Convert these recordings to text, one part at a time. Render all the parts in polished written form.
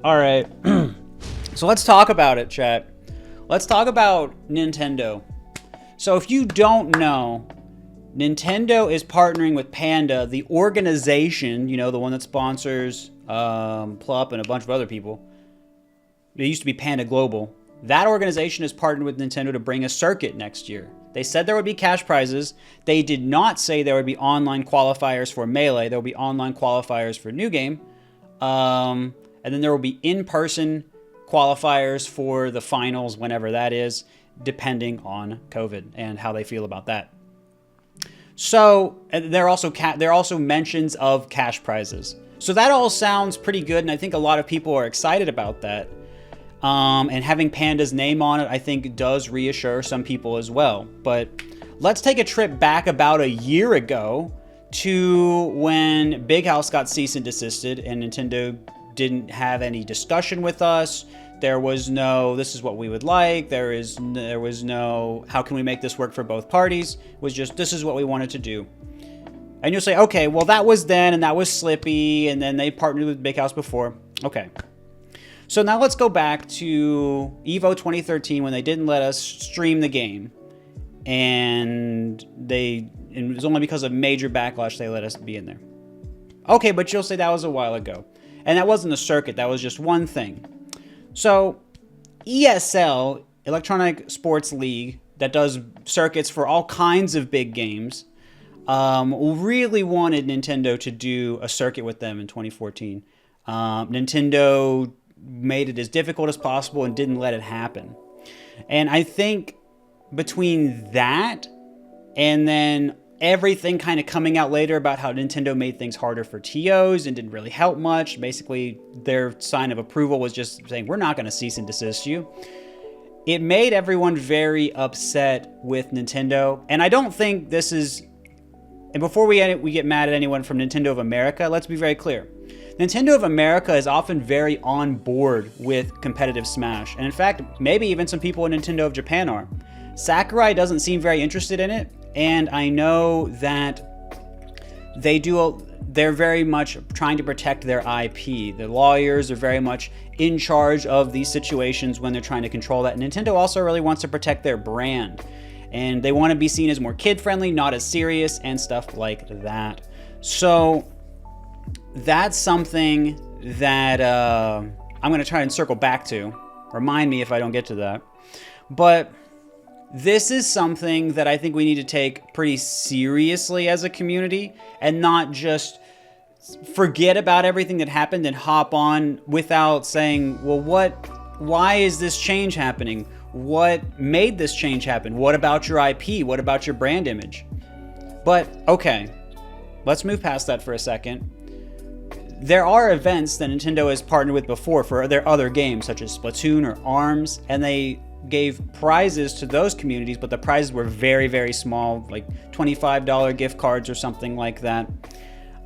All right. So let's talk about it, chat. Let's talk about Nintendo. So if you don't know, Nintendo is partnering with Panda, the organization, you know, the one that sponsors Plup and a bunch of other people. It used to be Panda Global. That organization has partnered with Nintendo to bring a circuit next year. They said there would be cash prizes. They did not say there would be online qualifiers for Melee. There will be online qualifiers for New Game. And then there will be in-person qualifiers for the finals, whenever that is, depending on COVID and how they feel about that. So there are also mentions of cash prizes. So that all sounds pretty good, and I think a lot of people are excited about that. And having Panda's name on it, I think, does reassure some people as well. But let's take a trip back about a year ago to when Big House got cease and desisted, and Nintendo didn't have any discussion with us. There was no, this is what we would like. There was no, how can we make this work for both parties? It was just, this is what we wanted to do. And you'll say, okay, well, that was then, and that was Slippy, and then they partnered with Big House before. Okay. So now let's go back to EVO 2013 when they didn't let us stream the game. And it was only because of major backlash they let us be in there. Okay, but you'll say that was a while ago. And that wasn't a circuit, that was just one thing. So ESL, Electronic Sports League, that does circuits for all kinds of big games, really wanted Nintendo to do a circuit with them in 2014. Nintendo made it as difficult as possible and didn't let it happen. And I think between that and then everything kind of coming out later about how Nintendo made things harder for TOs and didn't really help much, basically their sign of approval was just saying, we're not going to cease and desist you. It made everyone very upset with Nintendo. And I don't think this is, and before we get mad at anyone from Nintendo of America, let's be very clear. Nintendo of America is often very on board with competitive Smash. And in fact, maybe even some people in Nintendo of Japan are. Sakurai doesn't seem very interested in it. And I know that they're very much trying to protect their IP. The lawyers are very much in charge of these situations when they're trying to control that. And Nintendo also really wants to protect their brand. And they want to be seen as more kid-friendly, not as serious, and stuff like that. So that's something that I'm going to try and circle back to. Remind me if I don't get to that. But this is something that I think we need to take pretty seriously as a community and not just forget about everything that happened and hop on without saying, well, why is this change happening? What made this change happen? What about your IP? What about your brand image? But, okay, let's move past that for a second. There are events that Nintendo has partnered with before for their other games, such as Splatoon or ARMS, and they gave prizes to those communities, but the prizes were very, very small, like $25 gift cards or something like that.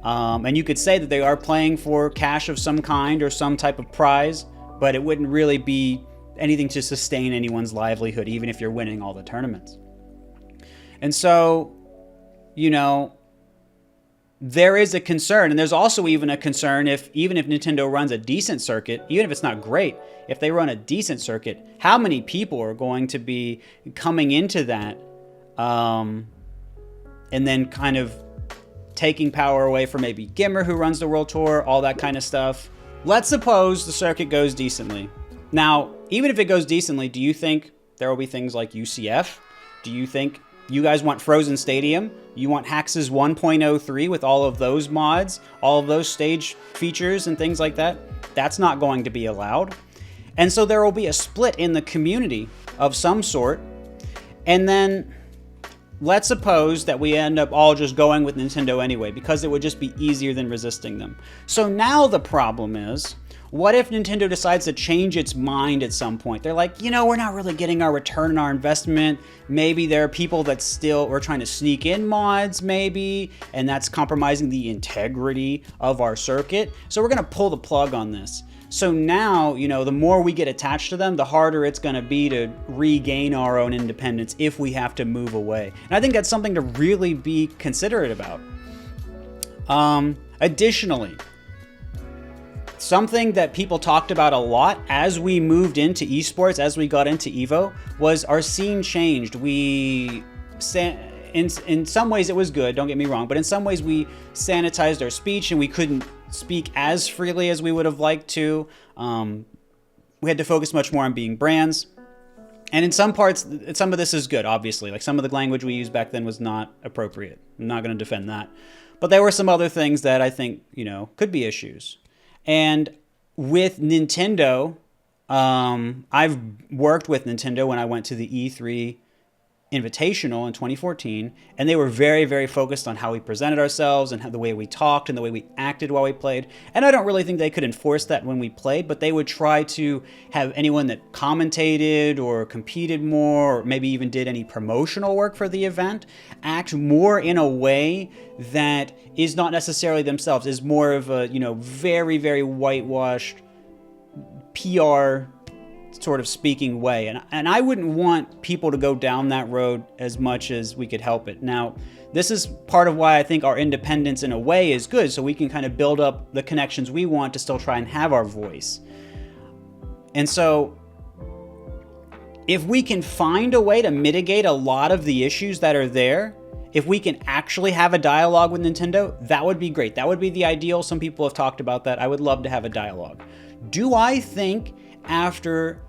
And you could say that they are playing for cash of some kind or some type of prize, but it wouldn't really be anything to sustain anyone's livelihood, even if you're winning all the tournaments. And so, you know, there is a concern, and there's also even a concern even if Nintendo runs a decent circuit, even if it's not great, if they run a decent circuit, how many people are going to be coming into that and then kind of taking power away from maybe Gimmer, who runs the World Tour, all that kind of stuff. Let's suppose the circuit goes decently. Now, even if it goes decently, do you think there will be things like UCF? Do you think you guys want Frozen Stadium? You want Hax's 1.03 with all of those mods, all of those stage features and things like that? That's not going to be allowed. And so there will be a split in the community of some sort. And then let's suppose that we end up all just going with Nintendo anyway, because it would just be easier than resisting them. So now the problem is, what if Nintendo decides to change its mind at some point? They're like, you know, we're not really getting our return on our investment. Maybe there are people that still are trying to sneak in mods, maybe, and that's compromising the integrity of our circuit. So we're going to pull the plug on this. So now, you know, the more we get attached to them, the harder it's going to be to regain our own independence if we have to move away. And I think that's something to really be considerate about. Additionally, something that people talked about a lot as we moved into esports, as we got into Evo, was our scene changed. In some ways it was good, don't get me wrong, but in some ways we sanitized our speech and we couldn't speak as freely as we would have liked to. We had to focus much more on being brands. And in some parts, some of this is good, obviously. Like some of the language we used back then was not appropriate. I'm not going to defend that. But there were some other things that I think, could be issues. And with Nintendo, I've worked with Nintendo when I went to the E3 Invitational in 2014, and they were very, very focused on how we presented ourselves and how the way we talked and the way we acted while we played. And I don't really think they could enforce that when we played, but they would try to have anyone that commentated or competed more, or maybe even did any promotional work for the event, act more in a way that is not necessarily themselves, is more of a, very, very whitewashed PR sort of speaking way. And I wouldn't want people to go down that road as much as we could help it. Now, this is part of why I think our independence in a way is good, so we can kind of build up the connections we want to still try and have our voice. And so if we can find a way to mitigate a lot of the issues that are there, if we can actually have a dialogue with Nintendo, that would be great. That would be the ideal. Some people have talked about that. I would love to have a dialogue. Do I think after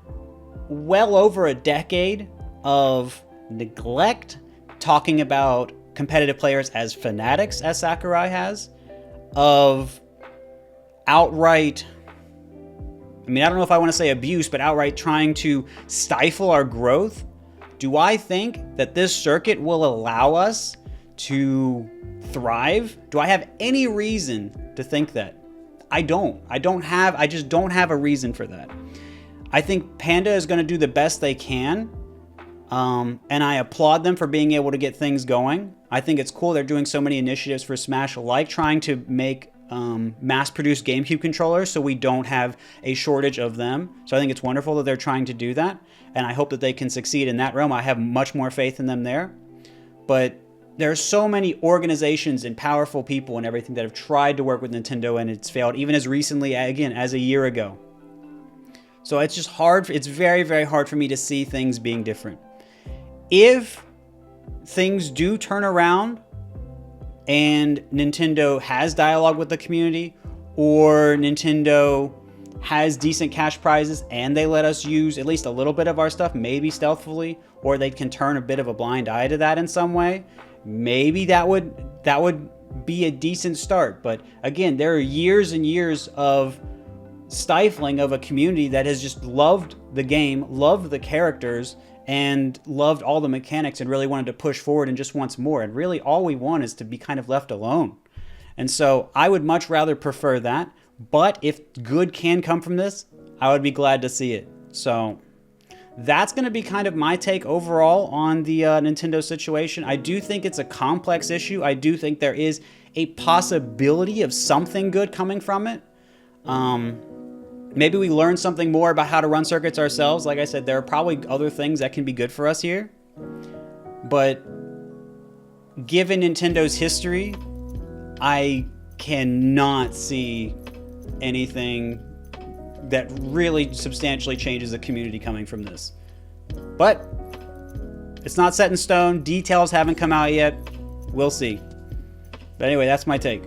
well over a decade of neglect, talking about competitive players as fanatics, as Sakurai has, of outright, I don't know if I want to say abuse, but outright trying to stifle our growth, do I think that this circuit will allow us to thrive? Do I have any reason to think that? I just don't have a reason for that. I think Panda is going to do the best they can, and I applaud them for being able to get things going. I think it's cool they're doing so many initiatives for Smash, like trying to make mass-produced GameCube controllers so we don't have a shortage of them. So I think it's wonderful that they're trying to do that, and I hope that they can succeed in that realm. I have much more faith in them there. But there are so many organizations and powerful people and everything that have tried to work with Nintendo, and it's failed, even as recently, again, as a year ago. So it's just hard. It's very, very hard for me to see things being different. If things do turn around and Nintendo has dialogue with the community, or Nintendo has decent cash prizes and they let us use at least a little bit of our stuff, maybe stealthily, or they can turn a bit of a blind eye to that in some way, maybe that would be a decent start. But again, there are years and years of stifling of a community that has just loved the game, loved the characters, and loved all the mechanics and really wanted to push forward and just wants more. And really all we want is to be kind of left alone. And so I would much rather prefer that. But if good can come from this, I would be glad to see it. So that's going to be kind of my take overall on the Nintendo situation. I do think it's a complex issue. I do think there is a possibility of something good coming from it. Maybe we learn something more about how to run circuits ourselves. Like I said, there are probably other things that can be good for us here. But given Nintendo's history, I cannot see anything that really substantially changes the community coming from this. But it's not set in stone. Details haven't come out yet. We'll see. But anyway, that's my take.